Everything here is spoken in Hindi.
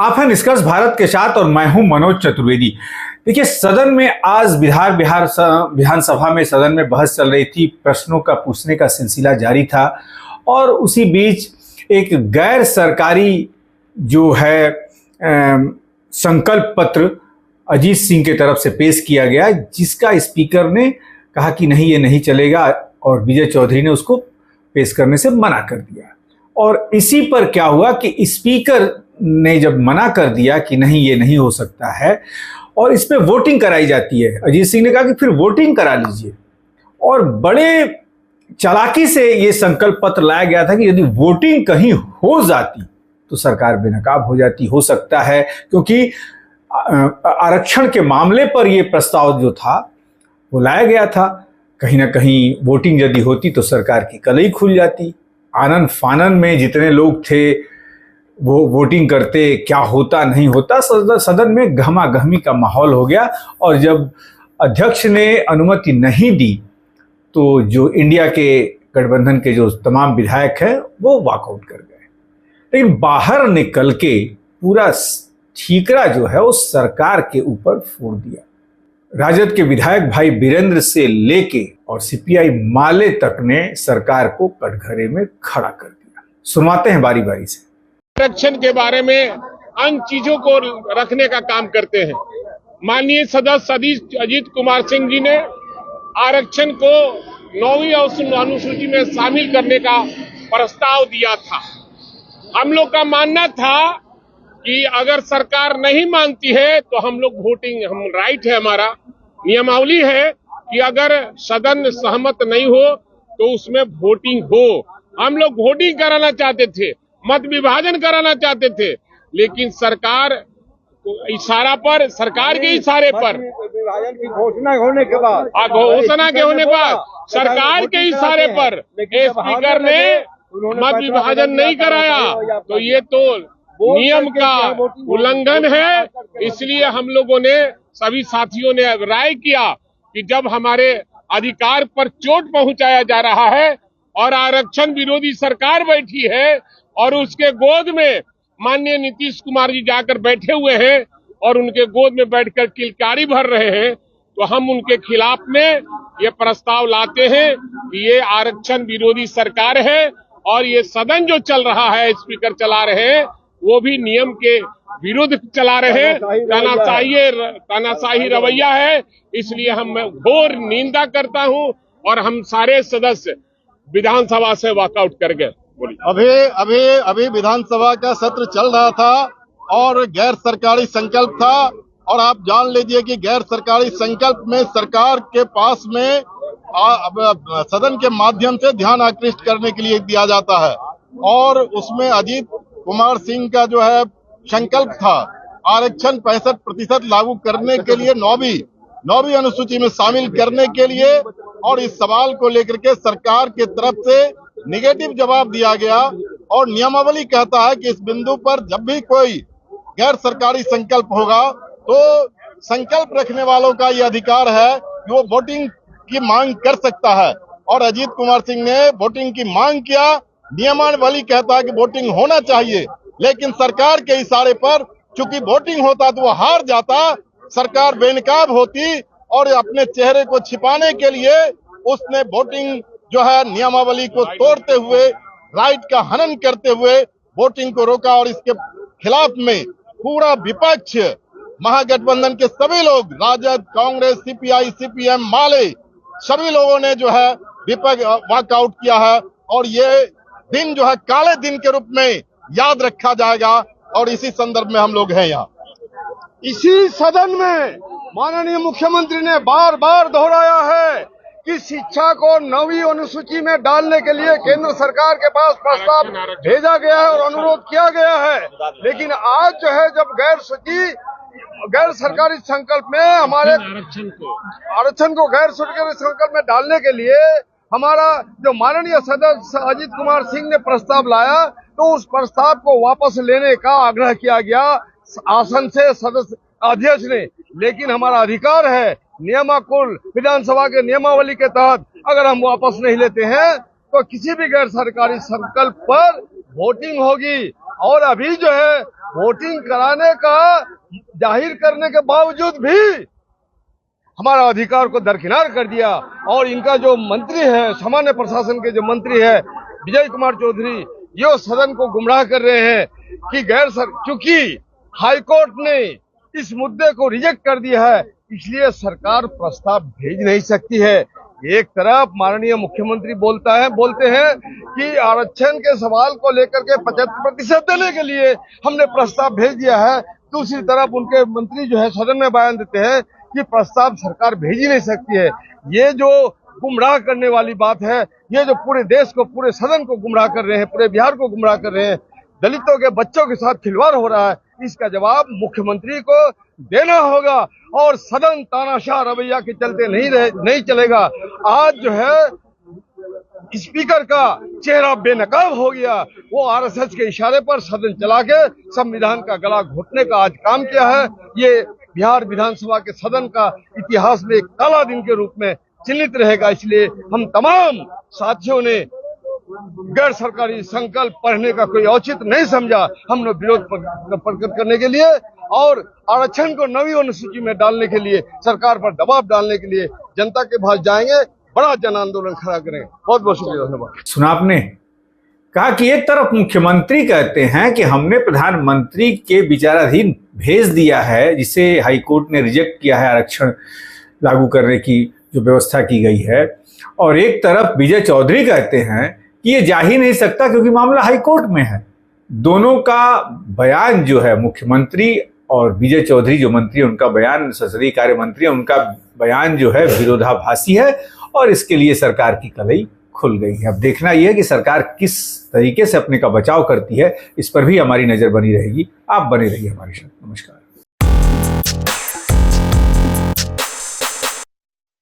आप हैं निष्कर्ष भारत के साथ और मैं हूं मनोज चतुर्वेदी। देखिए, सदन में आज विधानसभा में सदन में बहस चल रही थी, प्रश्नों का पूछने का सिलसिला जारी था और उसी बीच एक गैर सरकारी जो है संकल्प पत्र अजीत सिंह के तरफ से पेश किया गया, जिसका स्पीकर ने कहा कि नहीं, ये नहीं चलेगा और विजय चौधरी ने उसको पेश करने से मना कर दिया। और इसी पर क्या हुआ कि स्पीकर ने जब मना कर दिया कि नहीं, ये नहीं हो सकता है और इस पे वोटिंग कराई जाती है, अजीत सिंह ने कहा कि फिर वोटिंग करा लीजिए। और बड़े चालाकी से ये संकल्प पत्र लाया गया था कि यदि वोटिंग कहीं हो जाती तो सरकार बेनकाब हो जाती, हो सकता है, क्योंकि आरक्षण के मामले पर यह प्रस्ताव जो था वो लाया गया था। कहीं ना कहीं वोटिंग यदि होती तो सरकार की कलई खुल जाती। आनन फानन में जितने लोग थे वो वोटिंग करते, क्या होता नहीं होता, सदन में गहमागहमी का माहौल हो गया। और जब अध्यक्ष ने अनुमति नहीं दी तो जो इंडिया के गठबंधन के जो तमाम विधायक हैं वो वॉकआउट कर गए। लेकिन बाहर निकल के पूरा ठीकरा जो है वो सरकार के ऊपर फोड़ दिया। राजद के विधायक भाई वीरेंद्र से लेके और सीपीआई माले तक ने सरकार को कटघरे में खड़ा कर दिया। सुनवाते हैं बारी बारी से। आरक्षण के बारे में अन्य चीजों को रखने का काम करते हैं। माननीय सदस्य अजीत कुमार सिंह जी ने आरक्षण को 9वीं अनुसूची में शामिल करने का प्रस्ताव दिया था। हम लोग का मानना था कि अगर सरकार नहीं मानती है तो हम लोग वोटिंग, हम राइट है, हमारा नियमावली है कि अगर सदन सहमत नहीं हो तो उसमें वोटिंग हो। हम लोग वोटिंग कराना चाहते थे, मत विभाजन कराना चाहते थे, लेकिन सरकार इशारा पर, सरकार के इशारे पर, विभाजन की घोषणा होने के बाद, सरकार के इशारे पर स्पीकर ने मत विभाजन नहीं कराया। तो ये तो नियम का उल्लंघन है। इसलिए हम लोगों ने, सभी साथियों ने राय किया कि जब हमारे अधिकार पर चोट पहुंचाया जा रहा है और आरक्षण विरोधी सरकार बैठी है और उसके गोद में माननीय नीतीश कुमार जी जाकर बैठे हुए हैं और उनके गोद में बैठकर किलकारी भर रहे हैं, तो हम उनके खिलाफ में ये प्रस्ताव लाते हैं कि ये आरक्षण विरोधी सरकार है और ये सदन जो चल रहा है, स्पीकर चला रहे हैं, वो भी नियम के विरुद्ध चला रहे हैं। तानाशाही रवैया है। इसलिए हम घोर निंदा करता हूं और हम सारे सदस्य विधानसभा से वॉकआउट कर गए। अभी विधानसभा का सत्र चल रहा था और गैर सरकारी संकल्प था, और आप जान लीजिए कि गैर सरकारी संकल्प में सरकार के पास में सदन के माध्यम से ध्यान आकृष्ट करने के लिए दिया जाता है। और उसमें अजीत कुमार सिंह का जो है संकल्प था आरक्षण 65% लागू करने के लिए, 9वीं अनुसूची में शामिल करने के लिए, और इस सवाल को लेकर के सरकार की तरफ से निगेटिव जवाब दिया गया। और नियमावली कहता है कि इस बिंदु पर जब भी कोई गैर सरकारी संकल्प होगा तो संकल्प रखने वालों का ये अधिकार है कि वो वोटिंग की मांग कर सकता है। और अजीत कुमार सिंह ने वोटिंग की मांग किया। नियमावली कहता है कि वोटिंग होना चाहिए, लेकिन सरकार के इशारे पर चूंकि वोटिंग होता तो वो हार जाता, सरकार बेनकाब होती और अपने चेहरे को छिपाने के लिए उसने वोटिंग जो है नियमावली को तोड़ते हुए, राइट का हनन करते हुए वोटिंग को रोका। और इसके खिलाफ में पूरा विपक्ष, महागठबंधन के सभी लोग, राजद, कांग्रेस, सीपीआई, सीपीएम, माले, सभी लोगों ने जो है विपक्ष वॉकआउट किया है। और ये दिन जो है काले दिन के रूप में याद रखा जाएगा। और इसी संदर्भ में हम लोग हैं यहाँ। इसी सदन में माननीय मुख्यमंत्री ने बार बार दोहराया है कि शिक्षा को 9वीं अनुसूची में डालने के लिए केंद्र सरकार के पास प्रस्ताव भेजा गया है और अनुरोध किया गया है। लेकिन आज जो है, जब गैर सरकारी संकल्प में हमारे आरक्षण को गैर सरकारी संकल्प में डालने के लिए हमारा जो माननीय सदस्य अजीत कुमार सिंह ने प्रस्ताव लाया, तो उस प्रस्ताव को वापस लेने का आग्रह किया गया आसन से सदस्य अध्यक्ष ने। लेकिन हमारा अधिकार है, नियमाकुल विधानसभा के नियमावली के तहत अगर हम वापस नहीं लेते हैं तो किसी भी गैर सरकारी संकल्प पर वोटिंग होगी। और अभी जो है वोटिंग कराने का जाहिर करने के बावजूद भी हमारा अधिकार को दरकिनार कर दिया। और इनका जो मंत्री है, सामान्य प्रशासन के जो मंत्री है विजय कुमार चौधरी, ये सदन को गुमराह कर रहे हैं कि क्योंकि हाईकोर्ट ने इस मुद्दे को रिजेक्ट कर दिया है, इसलिए सरकार प्रस्ताव भेज नहीं सकती है। एक तरफ माननीय मुख्यमंत्री बोलते हैं कि आरक्षण के सवाल को लेकर के 75% देने के लिए हमने प्रस्ताव भेज दिया है। दूसरी तरफ उनके मंत्री जो है सदन में बयान देते हैं कि प्रस्ताव सरकार भेज ही नहीं सकती है। ये जो गुमराह करने वाली बात है, ये जो पूरे देश को, पूरे सदन को गुमराह कर रहे हैं, पूरे बिहार को गुमराह कर रहे हैं, दलितों के बच्चों के साथ खिलवाड़ हो रहा है, इसका जवाब मुख्यमंत्री को देना होगा। और सदन तानाशाह रवैया के चलते नहीं चलेगा। आज जो है स्पीकर का चेहरा बेनकाब हो गया। वो आरएसएस के इशारे पर सदन चला के संविधान का गला घोटने का आज काम किया है। ये बिहार विधानसभा के सदन का इतिहास में एक काला दिन के रूप में चिन्हित रहेगा। इसलिए हम तमाम साथियों ने गैर सरकारी संकल्प पढ़ने का कोई औचित्य नहीं समझा। हमने विरोध प्रकट करने के लिए और आरक्षण को नवी अनुसूची में डालने के लिए, सरकार पर दबाव डालने के लिए जनता के पास जाएंगे, बड़ा जन आंदोलन खड़ा करेंगे। बहुत बहुत शुक्रिया, धन्यवाद। सुना आपने, कहा कि एक तरफ मुख्यमंत्री कहते हैं कि हमने प्रधानमंत्री के विचाराधीन भेज दिया है, जिसे हाईकोर्ट ने रिजेक्ट किया है आरक्षण लागू करने की जो व्यवस्था की गई है, और एक तरफ विजय चौधरी कहते हैं कि ये जा ही नहीं सकता क्योंकि मामला हाईकोर्ट में है। दोनों का बयान जो है, मुख्यमंत्री और विजय चौधरी जो मंत्री, उनका बयान, संसदीय कार्य मंत्री, उनका बयान जो है विरोधाभासी है और इसके लिए सरकार की कलई खुल गई है। अब देखना यह है कि सरकार किस तरीके से अपने का बचाव करती है, इस पर भी हमारी नजर बनी रहेगी। आप बने रहिए हमारे साथ। नमस्कार।